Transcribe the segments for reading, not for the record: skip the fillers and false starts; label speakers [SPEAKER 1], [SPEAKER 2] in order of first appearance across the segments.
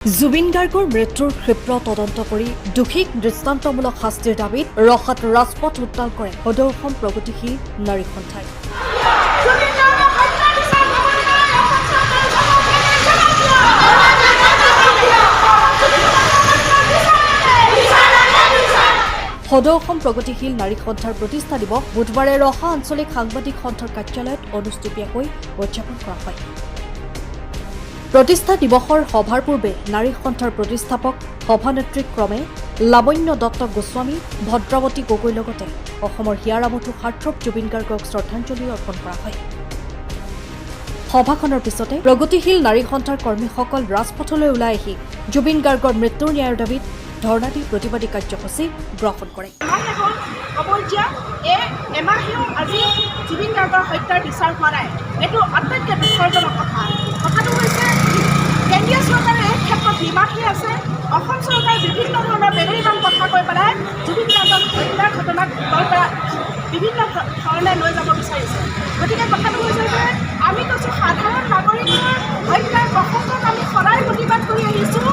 [SPEAKER 1] জুবিন গাৰ্গৰ মৃত্যুৰ ক্ষিপ্ৰ তদন্ত কৰি দোষীক দৃষ্টান্তমূলক শাস্তিৰ দাবীত ৰসাত ৰাজপথ উত্তাল কৰে সদৌ অসম প্ৰগতিশীল নাৰী সন্থাই। সদৌ অসম প্ৰগতিশীল নাৰী সন্থাৰ প্ৰতিষ্ঠা দিৱস বুধবাৰে ৰহা আঞ্চলিক সাংবাদিক সন্থাৰ কাৰ্যালয়ত অনুষ্ঠিতভাৱে উদযাপন কৰা হয়। প্ৰতিষ্ঠা দিৱসৰ সভাৰ পূৰ্বে নাৰী সন্থাৰ প্ৰতিষ্ঠাপক সভানেত্ৰী ক্ৰমে লাৱণ্য দত্ত গোস্বামী, ভদ্ৰাৱতী গগৈৰ লগতে অসমৰ হিয়াৰামঠু সাৰ্থক জুবিন গাৰ্গক শ্ৰদ্ধাঞ্জলি অৰ্পণ কৰা হয়। সভাখনৰ পিছতে প্ৰগতিশীল নাৰী সন্থাৰ কৰ্মীসকল ৰাজপথলৈ ওলাই আহি জুবিন গাৰ্গৰ মৃত্যুৰ ন্যায়ৰ দাবীত ধৰ্ণা দি প্ৰতিবাদী কাৰ্যসূচী গ্ৰহণ কৰে।
[SPEAKER 2] এমাহেও আজি জুবিন গাৰ্গৰ হত্যাৰ বিচাৰ হোৱা নাই। এইটো আটাইতকৈ দুখজনক কথা। কথাটো হৈছে কেন্দ্ৰীয় চৰকাৰে এই ক্ষেত্ৰত নিমাখি আছে। অসম চৰকাৰে বিভিন্ন ধৰণৰ বেলেগমান কথা কৈ পেলাই জুবিন গাৰ্গৰ হত্যাৰ ঘটনাক বিভিন্ন ধৰণে লৈ যাব বিচাৰিছে। গতিকে কথাটো হৈছে যে আমি কৈছোঁ সাধাৰণ নাগৰিকৰ হত্যাৰ প্ৰসংগত আমি সদায় প্ৰতিবাদ কৰি আহিছোঁ,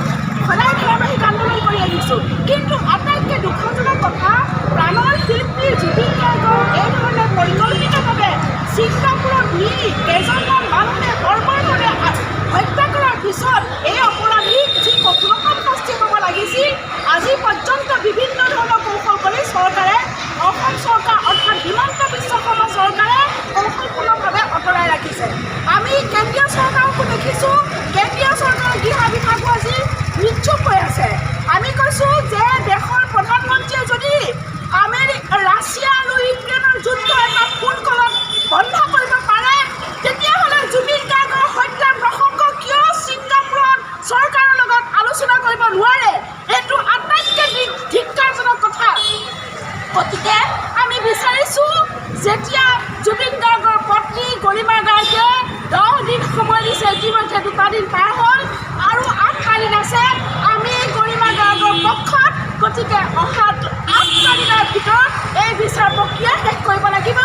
[SPEAKER 2] সদায় ধাৰাবাহিক আন্দোলন কৰি আহিছোঁ। কিন্তু আটাইতকৈ দুখজনক কথা, প্ৰাণৰ শিল্পী জুবিন গাৰ্গৰ এই ধৰণে পৰিকল্পিতভাৱে ছিংগাপুৰত নি কেইজনমান মানুহে বৰ্বৰভাৱে হত্যা কৰাৰ পিছত এই অপৰাধীক যি কঠোৰতম শাস্তি পাব লাগিছিল, আজি পৰ্যন্ত বিভিন্ন ধৰণৰ কৌশল কৰি চৰকাৰে, অসম চৰকাৰ অৰ্থাৎ হিমন্ত বিশ্ব শৰ্মা চৰকাৰে কৌশলপূৰ্ণভাৱে আঁতৰাই ৰাখিছে। আমি কেন্দ্ৰীয় চৰকাৰকো দেখিছোঁ, কেন্দ্ৰীয় চৰকাৰৰ গৃহ বিভাগো আজি নিশ্চুপ হৈ আছে। আমি কৈছোঁ যে দেশৰ প্ৰধানমন্ত্ৰীয়ে যদি ৰাছিয়া আৰু ইউক্ৰেইনৰ যুদ্ধ এটা ফোন কলত বন্ধ কৰিব পাৰে, তেতিয়াহ'লে জুবিন গাৰ্গৰ হত্যাৰ প্ৰসংগ কিয় ছিংগাপুৰত চৰকাৰৰ লগত আলোচনা কৰিব নোৱাৰে? এইটো আটাইতকৈ ধিক্কাৰজনক কথা। গতিকে আমি বিচাৰিছোঁ, যেতিয়া জুবিন গাৰ্গৰ পত্নী গৰিমা গাৰ্গে 10 দিন সময় দিছে, ইতিমধ্যে 2টা দিন পাৰ হ'ল আৰু 8টা দিন আছে। আমি গৰিমা গাৰ্গৰ পক্ষত, গতিকে অহা 8টা দিনৰ ভিতৰত এই বিচাৰ প্ৰক্ৰিয়া শেষ কৰিব লাগিব,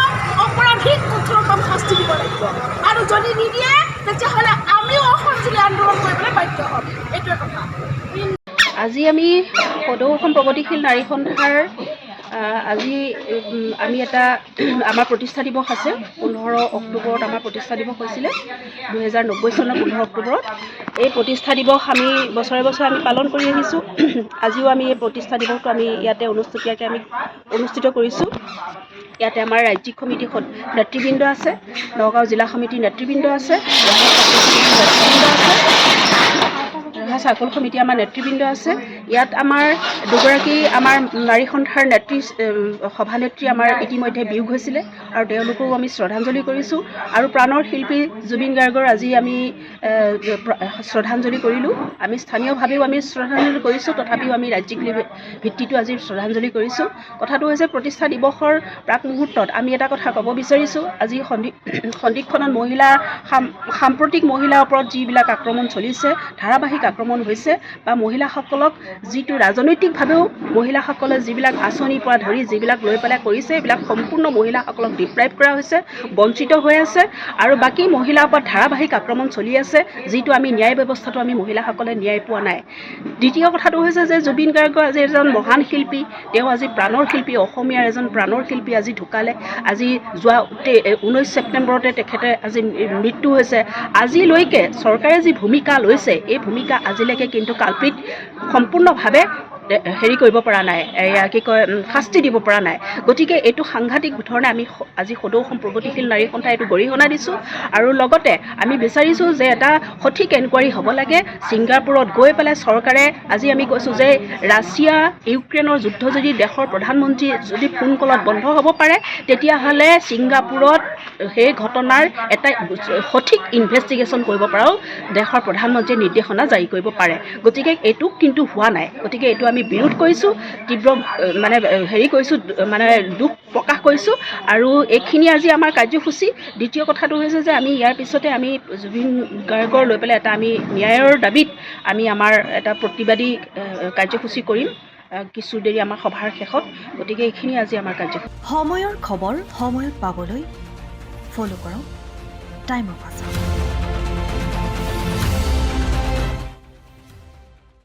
[SPEAKER 2] অপৰাধীক কঠোৰতম শাস্তি দিব লাগিব। আৰু যদি নিদিয়ে তেতিয়াহ'লে আমিও অসহযোগী আন্দোলন কৰিবলৈ বাধ্য হ'ম। এইটোৱে কথা।
[SPEAKER 3] আজি আমি সদৌ অসম প্ৰগতিশীল নাৰী সন্থাৰ আজি আমি এটা আমাৰ প্ৰতিষ্ঠা দিৱস আছে। 15 অক্টোবৰত আমাৰ প্ৰতিষ্ঠা দিৱস হৈছিলে, 2090 চনৰ 15 অক্টোবৰত। এই প্ৰতিষ্ঠা দিৱস আমি বছৰে বছৰে আমি পালন কৰি আহিছোঁ। আজিও আমি এই প্ৰতিষ্ঠা দিৱসটো আমি ইয়াতে অনুষ্ঠিত কৰিছোঁ। ইয়াতে আমাৰ ৰাজ্যিক সমিতি নেতৃবৃন্দ আছে, নগাঁও জিলা সমিতিৰ নেতৃবৃন্দ আছে, ৰহা চাৰ্কল সমিতি আমাৰ নেতৃবৃন্দ আছে। ইয়াত আমাৰ দুগৰাকী আমাৰ নাৰী সন্থাৰ সভানেত্ৰী আমাৰ ইতিমধ্যে বিয়োগ হৈছিলে আৰু তেওঁলোকো আমি শ্ৰদ্ধাঞ্জলি কৰিছোঁ। আৰু প্ৰাণৰ শিল্পী জুবিন গাৰ্গৰ আজি আমি শ্ৰদ্ধাঞ্জলি কৰিলোঁ। আমি স্থানীয়ভাৱেও আমি শ্ৰদ্ধাঞ্জলি কৰিছোঁ, তথাপিও আমি ৰাজ্যিক ভিত্তিটো আজি শ্ৰদ্ধাঞ্জলি কৰিছোঁ। কথাটো হৈছে প্ৰতিষ্ঠা দিৱসৰ প্ৰাক মুহূৰ্তত আমি এটা কথা ক'ব বিচাৰিছোঁ। আজি সন্দিখনত সাম্প্ৰতিক মহিলাৰ ওপৰত যিবিলাক আক্ৰমণ চলিছে, ধাৰাবাহিক আক্ৰমণ হৈছে, বা মহিলাসকলক যিটো ৰাজনৈতিকভাৱেও মহিলাসকলে যিবিলাক আঁচনিৰ পৰা ধৰি যিবিলাক লৈ পেলাই কৰিছে, এইবিলাক সম্পূৰ্ণ মহিলাসকলক ডিপ্ৰাইভ কৰা হৈছে, বঞ্চিত হৈ আছে। আৰু বাকী মহিলাৰ ওপৰত ধাৰাবাহিক আক্ৰমণ চলি আছে, যিটো আমি ন্যায় ব্যৱস্থাটো আমি মহিলাসকলে ন্যায় পোৱা নাই। দ্বিতীয় কথাটো হৈছে যে জুবিন গাৰ্গ আজি এজন মহান শিল্পী, তেওঁ আজি প্ৰাণৰ শিল্পী, অসমীয়াৰ এজন প্ৰাণৰ শিল্পী আজি ঢুকালে। আজি যোৱা 19 ছেপ্টেম্বৰতে তেখেতে আজি মৃত্যু হৈছে। আজিলৈকে চৰকাৰে যি ভূমিকা লৈছে, এই ভূমিকা আজিলৈকে কিন্তু কালপ্ৰিট সম্পূৰ্ণভাৱে কৰিব পৰা নাই, শাস্তি দিব পৰা নাই। গতিকে এইটো সাংঘাতিক ধৰণে আমি আজি সদৌ অসম প্ৰগতিশীল নাৰী সন্থাই এইটো গৰিহণা দিছোঁ। আৰু লগতে আমি বিচাৰিছোঁ যে এটা সঠিক এনকুৱাৰী হ'ব লাগে। ছিংগাপুৰত গৈ পেলাই চৰকাৰে, আজি আমি কৈছোঁ যে ৰাছিয়া ইউক্ৰেইনৰ যুদ্ধ যদি দেশৰ প্ৰধানমন্ত্ৰী যদি ফোন কলত বন্ধ হ'ব পাৰে, তেতিয়াহ'লে ছিংগাপুৰত সেই ঘটনাৰ এটা সঠিক ইনভেষ্টিগেশ্যন কৰিব পৰাও দেশৰ প্ৰধানমন্ত্ৰীয়ে নিৰ্দেশনা জাৰি কৰিব পাৰে। গতিকে এইটো কিন্তু হোৱা নাই। গতিকে এইটো আমি বিৰোধ কৰিছোঁ, তীব্ৰ দুখ প্ৰকাশ কৰিছোঁ। আৰু এইখিনি আজি আমাৰ কাৰ্যসূচী। দ্বিতীয় কথাটো হৈছে যে আমি ইয়াৰ পিছতে আমি জুবিন গাৰ্গৰ লৈ পেলাই এটা আমি ন্যায়ৰ দাবীত আমি আমাৰ এটা প্ৰতিবাদী কাৰ্যসূচী কৰিম কিছু দেৰি আমাৰ সভাৰ শেষত। গতিকে এইখিনি আজি আমাৰ কাৰ্যসূচী।
[SPEAKER 1] সময়ৰ খবৰ সময়ত পাবলৈ ফ'ল' কৰক টাইম অফ আছাম।